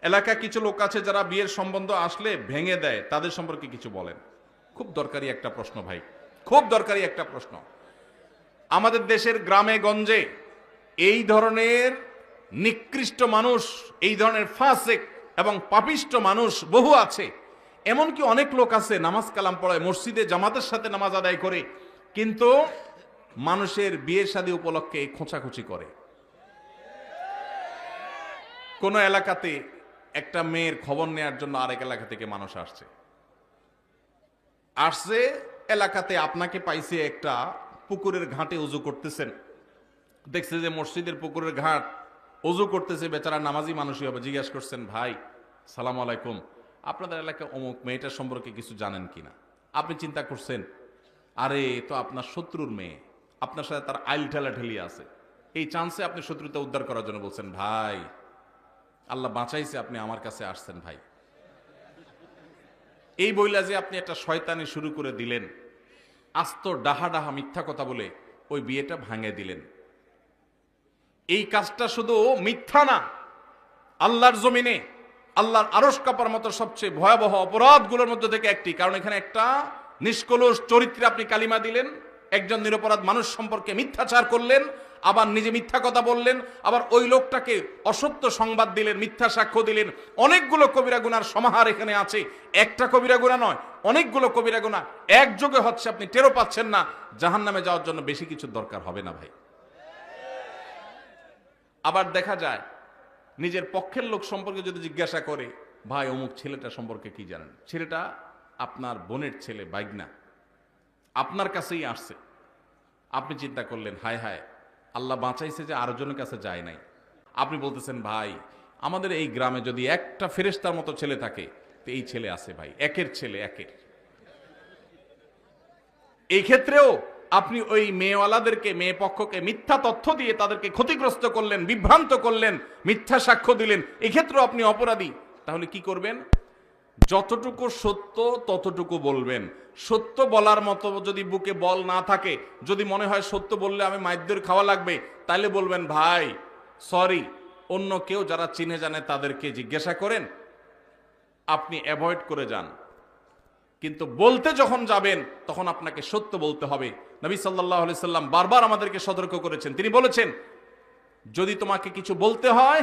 এলাকা কিছু লোক আছে যারা বিয়ের সম্বন্ধ আসলে ভেঙে দেয়, তাদের সম্পর্কে কিছু বলেন। খুব দরকারি একটা প্রশ্ন ভাই, খুব দরকারি একটা প্রশ্ন। আমাদের দেশের গ্রামে গঞ্জে এই ধরনের নিকৃষ্ট মানুষ, এই ধরনের ফাসিক এবং পাপিষ্ট মানুষ বহু আছে। এমনকি অনেক লোক আছে নামাজ কালাম পড়ায়, মসজিদে জামাতের সাথে নামাজ আদায় করে, কিন্তু মানুষের বিয়ে শাদী উপলক্ষে খোঁচাখুচি করে। কোন এলাকাতে একটা মেয়ের খবর নেয়ার জন্য আরেক এলাকা থেকে মানুষ আসছে এলাকাতে আপনাকে পাইছে একটা পুকুরের ঘাটে উজু করতেছেন, দেখছে যে মসজিদের পুকুরের ঘাট উজু করতেছে, বেচারা নামাজি মানুষই হবে। জিজ্ঞাসা করছেন, ভাই সালাম আলাইকুম, আপনাদের এলাকায় অমুক মেয়েটার সম্পর্কে কিছু জানেন কিনা? আপনি চিন্তা করছেন, আরে তো আপনার শত্রুর মেয়ে, আপনার সাথে তার আইল ঠেলাঠেলি আছে। এই চান্সে আপনি শত্রুতা উদ্ধার করার জন্য বলছেন, ভাই আল্লাহ বাঁচাইছে, আপনি আমার কাছে আসছেন ভাই। এই বইলা যে আপনি একটা শয়তানি শুরু করে দিলেন, আস্ত ডাহা ডাহা মিথ্যা কথা বলে ওই বিয়েটা ভাঙে দিলেন। এই কাজটা শুধু মিথ্যা না, আল্লাহর জমিনে আল্লাহর আরশ কাঁপার মতো সবচেয়ে ভয়াবহ অপরাধগুলোর মধ্যে থেকে একটি। কারণ এখানে একটা নিষ্কলুষ চরিত্রে আপনি কালিমা দিলেন, একজন নিরপরাধ মানুষ সম্পর্কে মিথ্যাচার করলেন, আবার নিজে মিথ্যা কথা বললেন, আবার ওই লোকটাকে অসত্য সংবাদ দিলেন, মিথ্যা সাক্ষ্য দিলেন। অনেকগুলো কবিরা গুনার সমাহার এখানে আছে, একটা কবিরা গুনাহ নয়, অনেকগুলো কবিরা গুনাহ একযোগে হচ্ছে, আপনি টেরও পাচ্ছেন না। জাহান্নামে যাওয়ার জন্য বেশি কিছু দরকার হবে না ভাই। আবার দেখা যায় নিজের পক্ষের লোক সম্পর্কে যদি জিজ্ঞাসা করে, ভাই অমুক ছেলেটা সম্পর্কে কি জানেন? ছেলেটা আপনার বোনের ছেলে, বাইগনা, আপনার কাছেই আসছে। আপনি চিন্তা করলেন, হায় হায় আল্লাহ বাঁচাইছে যে আরো জনের কাছে যায় নাই। আপনি বলতেছেন, ভাই আমাদের এই গ্রামে যদি একটা ফেরেশতার মতো ছেলে থাকে তো এই ছেলে আছে ভাই, একের ছেলে একের। এই ক্ষেত্রেও আপনি ওই মেয়েওয়ালাদেরকে, মেয়ে পক্ষকে মিথ্যা তথ্য দিয়ে তাদেরকে ক্ষতিগ্রস্ত করলেন, বিভ্রান্ত করলেন, মিথ্যা সাক্ষ্য দিলেন। এক্ষেত্রেও আপনি অপরাধী। তাহলে কি করবেন? যতটুকু সত্য ততটুকু বলবেন। সত্য বলার মতো যদি বুকে বল না থাকে, যদি মনে হয় সত্য বললে আমি মাইদ্যের খাওয়া লাগবে, তাহলে বলবেন, ভাই সরি, অন্য কেউ যারা চিনে জানে তাদেরকে জিজ্ঞাসা করেন, আপনি অ্যাভয়েড করে যান। কিন্তু বলতে যখন যাবেন তখন আপনাকে সত্য বলতে হবে। নবী সাল্লাল্লাহু আলাইহি সাল্লাম বারবার আমাদেরকে সতর্ক করেছেন। তিনি বলেছেন, যদি তোমাকে কিছু বলতে হয়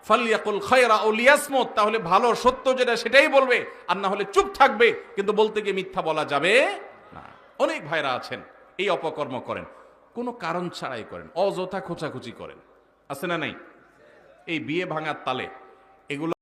ফালিয়াকুল খায়রা আও লিয়াসমুত, তাহলে ভালো সত্য যেটা সেটাই বলবে, আর না হলে চুপ থাকবে। কিন্তু বলতে গিয়ে মিথ্যা বলা যাবে না। অনেক ভাইরা আছেন এই অপকর্ম করেন, কোনো কারণ ছাড়াই করেন, অযথা খোঁচাখুচি করেন, আছে না নাই? এই বিয়ে ভাঙার তালে এগুলো